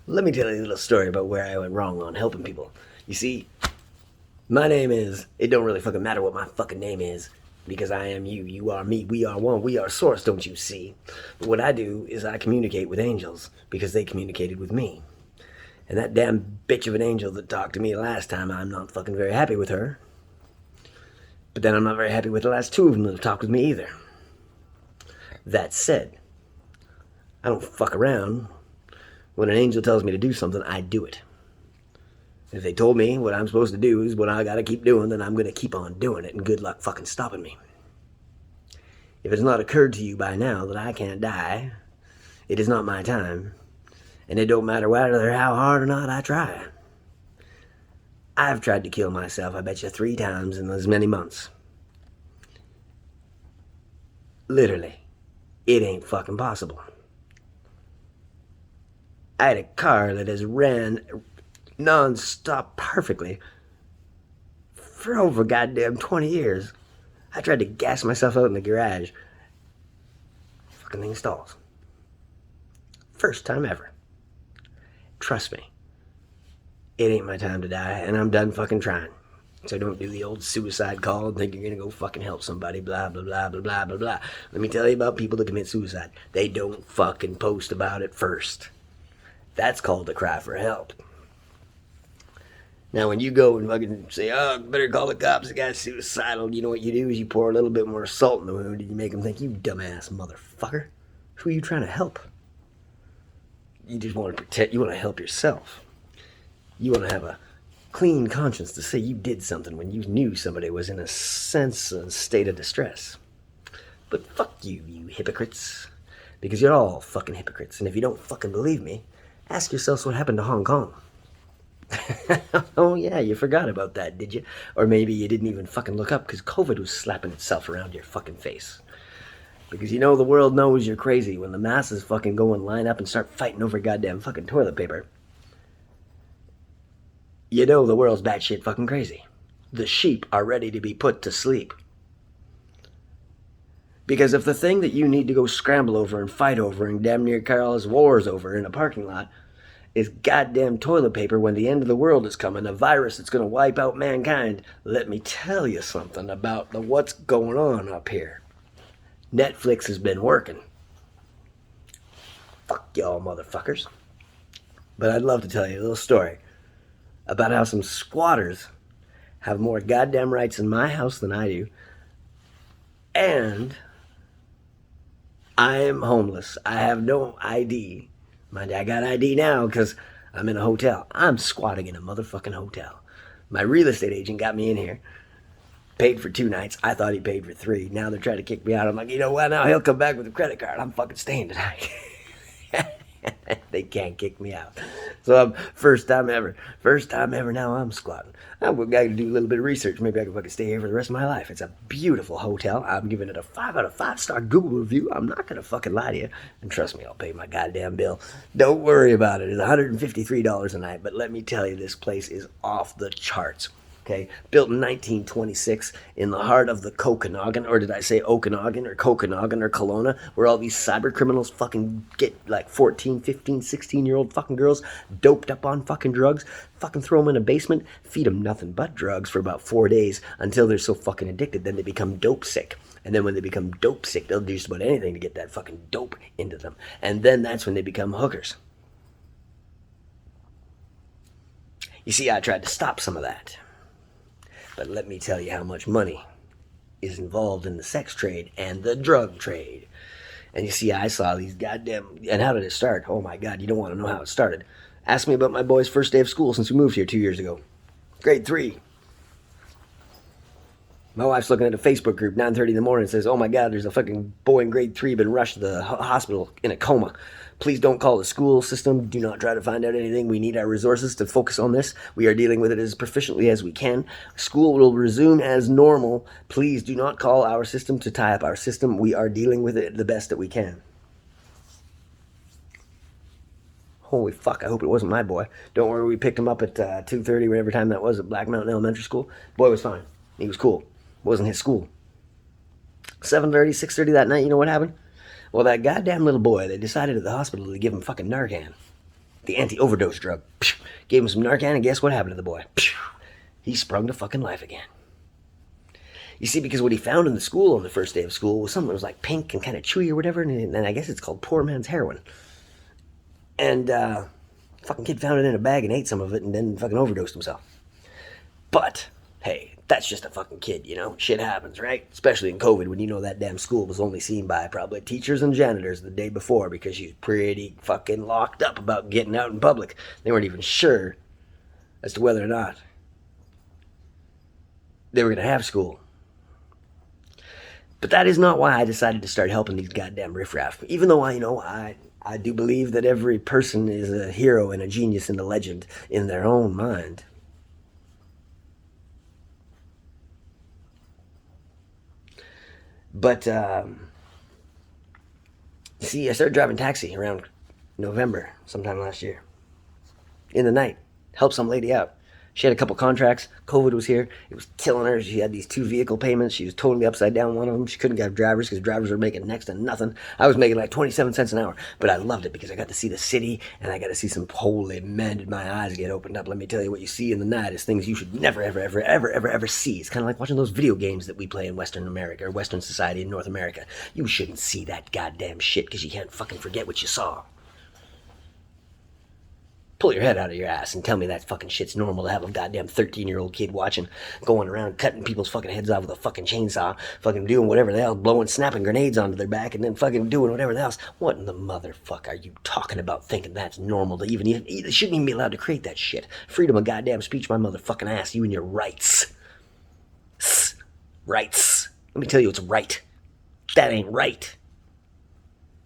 Let me tell you a little story about where I went wrong on helping people. You see, my name is, it don't really fucking matter what my fucking name is, because I am you, you are me, we are one, we are source, don't you see? But what I do is I communicate with angels, because they communicated with me. And that damn bitch of an angel that talked to me last time, I'm not fucking very happy with her. But then I'm not very happy with the last two of them that have talked with me either. That said, I don't fuck around. When an angel tells me to do something, I do it. If they told me what I'm supposed to do is what I gotta keep doing, then I'm gonna keep on doing it, and good luck fucking stopping me. If it's not occurred to you by now that I can't die, it is not my time, and it don't matter whether how hard or not I try. I've tried to kill myself, I bet you 3 times in as many months. Literally, it ain't fucking possible. I had a car that has ran non-stop perfectly for over goddamn 20 years. I tried to gas myself out in the garage. Fucking thing stalls. First time ever. Trust me. It ain't my time to die, and I'm done fucking trying. So don't do the old suicide call and think you're gonna go fucking help somebody, blah, blah, blah, blah, blah, blah, blah. Let me tell you about people that commit suicide. They don't fucking post about it first. That's called a cry for help. Now, when you go and fucking say, oh, better call the cops, the guy's suicidal, you know what you do is you pour a little bit more salt in the wound and you make them think, you dumbass motherfucker. Who are you trying to help? You just want to protect, you want to help yourself. You want to have a clean conscience to say you did something when you knew somebody was in a state of distress. But fuck you, you hypocrites. Because you're all fucking hypocrites. And if you don't fucking believe me, ask yourselves what happened to Hong Kong. Oh yeah, you forgot about that, did you? Or maybe you didn't even fucking look up because COVID was slapping itself around your fucking face. Because you know the world knows you're crazy when the masses fucking go and line up and start fighting over goddamn fucking toilet paper. You know the world's batshit fucking crazy. The sheep are ready to be put to sleep. Because if the thing that you need to go scramble over and fight over and damn near cause wars over in a parking lot is goddamn toilet paper when the end of the world is coming, a virus that's going to wipe out mankind, let me tell you something about what's going on up here. Netflix has been working. Fuck y'all motherfuckers. But I'd love to tell you a little story about how some squatters have more goddamn rights in my house than I do. And I am homeless. I have no ID. Mind you, I got ID now because I'm in a hotel. I'm squatting in a motherfucking hotel. My real estate agent got me in here. Paid for 2 nights. I thought he paid for 3. Now they're trying to kick me out. I'm like, you know what? Now he'll come back with a credit card. I'm fucking staying tonight. They can't kick me out. So I'm first time ever. First time ever now I'm squatting. I'm going to do a little bit of research. Maybe I can fucking stay here for the rest of my life. It's a beautiful hotel. I'm giving it a 5 out of 5-star Google review. I'm not going to fucking lie to you. And trust me, I'll pay my goddamn bill. Don't worry about it. It's $153 a night. But let me tell you, this place is off the charts. Okay, built in 1926 in the heart of the Okanagan, or did I say Okanagan or Kokanagan or Kelowna, where all these cyber criminals fucking get like 14, 15, 16-year-old fucking girls doped up on fucking drugs, fucking throw them in a basement, feed them nothing but drugs for about 4 days until they're so fucking addicted, then they become dope sick. And then when they become dope sick, they'll do just about anything to get that fucking dope into them. And then that's when they become hookers. You see, I tried to stop some of that. But let me tell you how much money is involved in the sex trade and the drug trade. And you see, I saw these goddamn... And how did it start? Oh my God, you don't want to know how it started. Ask me about my boy's first day of school since we moved here 2 years ago. Grade 3. My wife's looking at a Facebook group, 9:30 in the morning, and says, oh my God, there's a fucking boy in grade 3 been rushed to the hospital in a coma. Please don't call the school system. Do not try to find out anything. We need our resources to focus on this. We are dealing with it as proficiently as we can. School will resume as normal. Please do not call our system to tie up our system. We are dealing with it the best that we can. Holy fuck, I hope it wasn't my boy. Don't worry, we picked him up at 2:30, whatever time that was, at Black Mountain Elementary School. Boy was fine. He was cool. It wasn't his school. 7:30, 6:30 that night, you know what happened? Well, that goddamn little boy, they decided at the hospital to give him fucking Narcan. the anti-overdose drug. Gave him some Narcan, and guess what happened to the boy? He sprung to fucking life again. You see, because what he found in the school on the first day of school was something that was like pink and kind of chewy or whatever, and I guess it's called poor man's heroin. And fucking kid found it in a bag and ate some of it and then fucking overdosed himself. But, hey, that's just a fucking kid, you know? Shit happens, right? Especially in COVID when you know that damn school was only seen by probably teachers and janitors the day before because she was pretty fucking locked up about getting out in public. They weren't even sure as to whether or not they were going to have school. But that is not why I decided to start helping these goddamn riffraff. Even though I do believe that every person is a hero and a genius and a legend in their own mind. But, see, I started driving taxi around November, sometime last year. In the night. Helped some lady out. She had a couple contracts. COVID was here. It was killing her. She had these 2 vehicle payments. She was totally upside down one of them. She couldn't get drivers because drivers were making next to nothing. I was making like 27 cents an hour. But I loved it because I got to see the city and I got to see some holy man, did my eyes get opened up. Let me tell you, what you see in the night is things you should never, ever, ever, ever, ever, ever see. It's kind of like watching those video games that we play in Western America or Western society in North America. You shouldn't see that goddamn shit because you can't fucking forget what you saw. Pull your head out of your ass and tell me that fucking shit's normal to have a goddamn 13-year-old kid watching, going around cutting people's fucking heads off with a fucking chainsaw, fucking doing whatever the hell, blowing, snapping grenades onto their back, and then fucking doing whatever else. What in the motherfucker are you talking about thinking that's normal to even you shouldn't even be allowed to create that shit. Freedom of goddamn speech, my motherfucking ass, you and your rights. Rights. Let me tell you, it's right. That ain't right.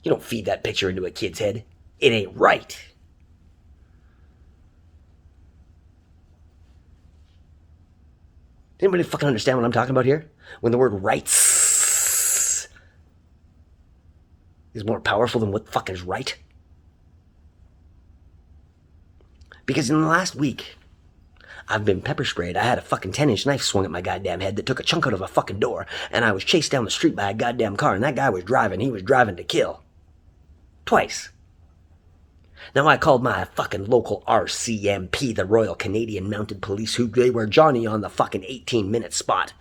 You don't feed that picture into a kid's head. It ain't right. Anybody fucking understand what I'm talking about here? When the word rights is more powerful than what fucking is right? Because in the last week, I've been pepper sprayed. I had a fucking 10-inch knife swung at my goddamn head that took a chunk out of a fucking door, and I was chased down the street by a goddamn car, and that guy was driving. He was driving to kill. Twice. Now, I called my fucking local RCMP, the Royal Canadian Mounted Police, who they were Johnny on the fucking 18-minute spot.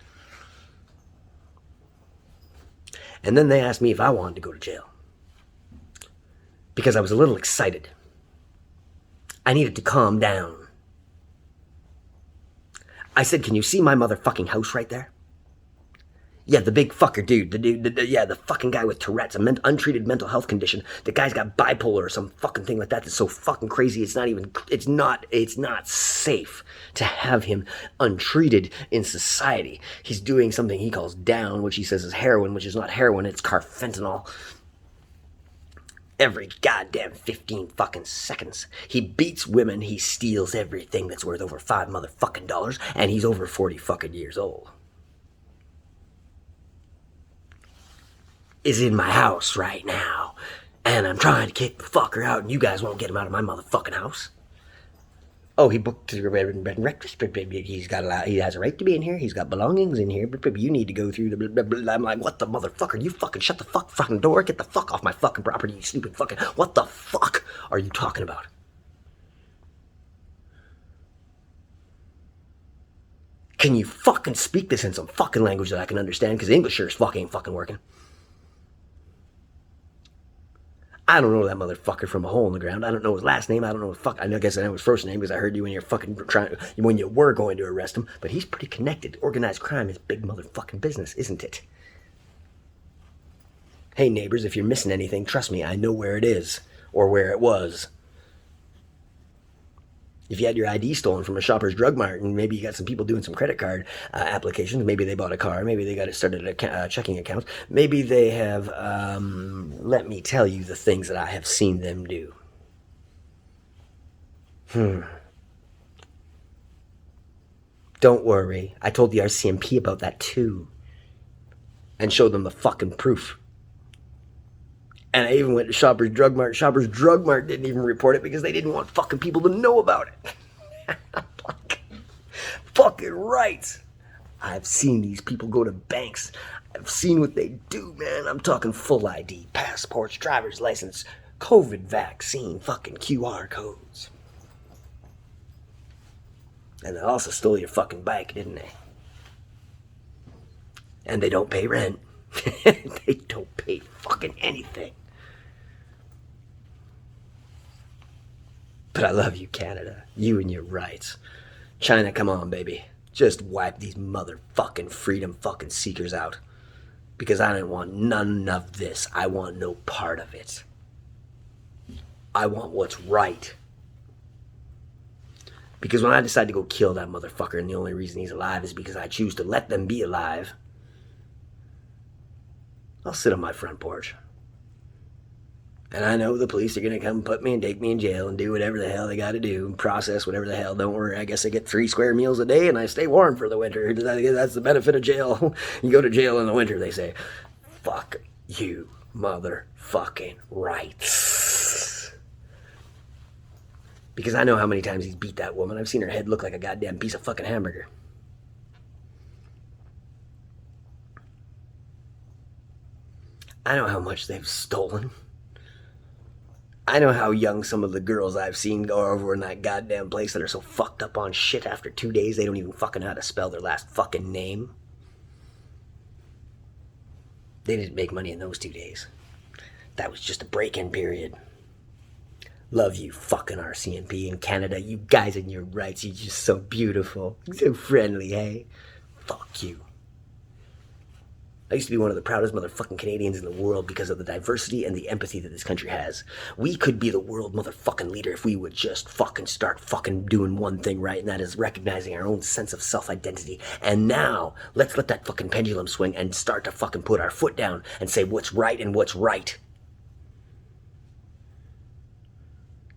And then they asked me if I wanted to go to jail. Because I was a little excited. I needed to calm down. I said, can you see my motherfucking house right there? Yeah, the big fucker dude, the fucking guy with Tourette's, untreated mental health condition. The guy's got bipolar or some fucking thing like that that's so fucking crazy it's not safe to have him untreated in society. He's doing something he calls down, which he says is heroin, which is not heroin, it's carfentanil. Every goddamn 15 fucking seconds. He beats women, he steals everything that's worth over $5 motherfucking, and he's over 40 fucking years old. Is in my house right now, and I'm trying to kick the fucker out, and you guys won't get him out of my motherfucking house. Oh, he booked the bed and breakfast. He has a right to be in here. He's got belongings in here. You need to go through the blah, blah, blah. I'm like, what the motherfucker? You fucking shut the fucking door. Get the fuck off my fucking property, you stupid fucking. What the fuck are you talking about? Can you fucking speak this in some fucking language that I can understand? Because English sure as fuck ain't fucking working. I don't know that motherfucker from a hole in the ground. I don't know his last name. I don't know his fuck. I guess I know his first name because I heard you when you're fucking when you were going to arrest him. But he's pretty connected. Organized crime is big motherfucking business, isn't it? Hey neighbors, if you're missing anything, trust me, I know where it is or where it was. If you had your ID stolen from a Shoppers Drug Mart and maybe you got some people doing some credit card applications, maybe they bought a car, maybe they got it started a checking account, maybe they have, let me tell you the things that I have seen them do. Don't worry, I told the RCMP about that too and showed them the fucking proof. And I even went to Shoppers Drug Mart. Shoppers Drug Mart didn't even report it because they didn't want fucking people to know about it. Fucking right. I've seen these people go to banks. I've seen what they do, man. I'm talking full ID, passports, driver's license, COVID vaccine fucking QR codes. And they also stole your fucking bike, didn't they? And they don't pay rent. They don't pay fucking anything. But I love you, Canada. You and your rights. China, come on, baby. Just wipe these motherfucking freedom fucking seekers out. Because I don't want none of this. I want no part of it. I want what's right. Because when I decide to go kill that motherfucker, and the only reason he's alive is because I choose to let them be alive, I'll sit on my front porch. And I know the police are going to come put me and take me in jail and do whatever the hell they got to do and process whatever the hell. Don't worry, I guess I get 3 square meals a day and I stay warm for the winter. That's the benefit of jail. You go to jail in the winter, they say, fuck you, motherfucking rights. Because I know how many times he's beat that woman. I've seen her head look like a goddamn piece of fucking hamburger. I know how much they've stolen. I know how young some of the girls I've seen go over in that goddamn place that are so fucked up on shit after 2 days they don't even fucking know how to spell their last fucking name. They didn't make money in those 2 days. That was just a break-in period. Love you, fucking RCMP in Canada. You guys and your rights, you're just so beautiful. So friendly, hey? Fuck you. I used to be one of the proudest motherfucking Canadians in the world because of the diversity and the empathy that this country has. We could be the world motherfucking leader if we would just fucking start fucking doing one thing right, and that is recognizing our own sense of self-identity. And now, let's let that fucking pendulum swing and start to fucking put our foot down and say what's right and what's right.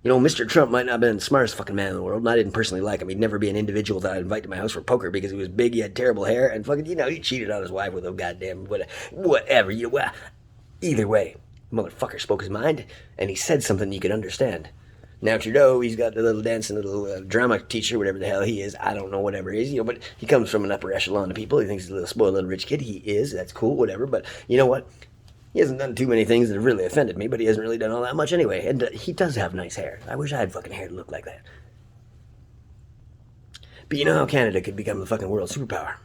You know, Mr. Trump might not have been the smartest fucking man in the world, and I didn't personally like him. He'd never be an individual that I'd invite to my house for poker because he was big, he had terrible hair, and fucking, you know, he cheated on his wife with a goddamn whatever. You know, either way, the motherfucker spoke his mind, and he said something you could understand. Now Trudeau, he's got the little dancing little drama teacher, whatever the hell he is. I don't know, whatever he is, you know, but he comes from an upper echelon of people. He thinks he's a little spoiled little rich kid. He is, that's cool, whatever, but you know what? He hasn't done too many things that have really offended me, but he hasn't really done all that much anyway. And he does have nice hair. I wish I had fucking hair to look like that. But you know how Canada could become the fucking world superpower?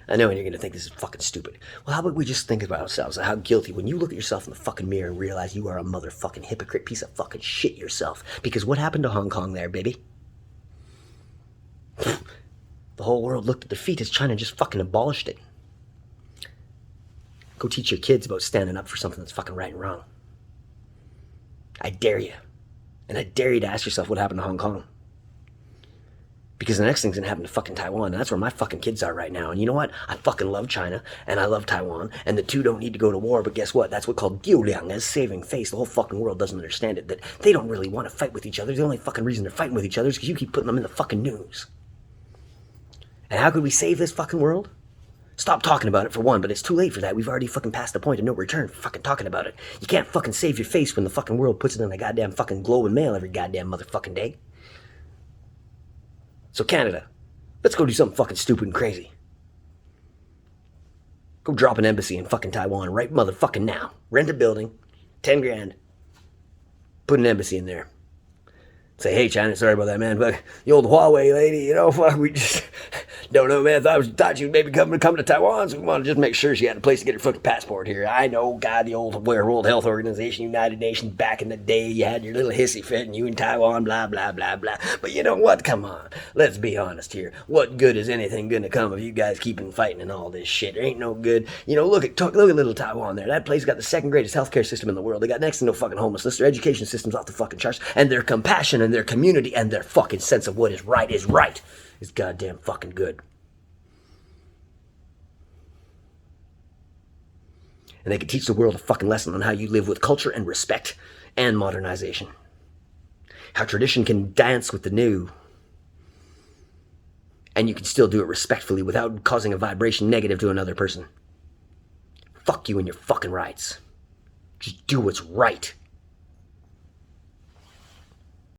I know, and you're going to think this is fucking stupid. Well, how about we just think about ourselves and how guilty when you look at yourself in the fucking mirror and realize you are a motherfucking hypocrite piece of fucking shit yourself. Because what happened to Hong Kong there, baby? The whole world looked at their feet as China just fucking abolished it. Go teach your kids about standing up for something that's fucking right and wrong. I dare you. And I dare you to ask yourself what happened to Hong Kong. Because the next thing's gonna happen to fucking Taiwan, and that's where my fucking kids are right now. And you know what? I fucking love China, and I love Taiwan, and the two don't need to go to war, but guess what? That's what called Giuliang as saving face. The whole fucking world doesn't understand it, that they don't really want to fight with each other. The only fucking reason they're fighting with each other is because you keep putting them in the fucking news. And how could we save this fucking world? Stop talking about it for one, but it's too late for that. We've already fucking passed the point of no return for fucking talking about it. You can't fucking save your face when the fucking world puts it in the goddamn fucking Globe and Mail every goddamn motherfucking day. So Canada, let's go do something fucking stupid and crazy. Go drop an embassy in fucking Taiwan right motherfucking now. Rent a building, 10 grand. Put an embassy in there. Say, hey China, sorry about that, man, but the old Huawei lady, you know, fuck, we just don't know, man. Thought she was maybe coming to Taiwan, so we want to just make sure she had a place to get her fucking passport here. I know, God, the old World Health Organization, United Nations, back in the day, you had your little hissy fit, and you in Taiwan, blah, blah, blah, blah. But you know what? Come on, let's be honest here. What good is anything going to come of you guys keeping fighting and all this shit? There ain't no good. You know, look at little Taiwan there. That place got the second greatest healthcare system in the world. They got next to no fucking homelessness. Their education system's off the fucking charts, and their compassion and their community and their fucking sense of what is right is goddamn fucking good. And they can teach the world a fucking lesson on how you live with culture and respect and modernization. How tradition can dance with the new. And you can still do it respectfully without causing a vibration negative to another person. Fuck you and your fucking rights. Just do what's right.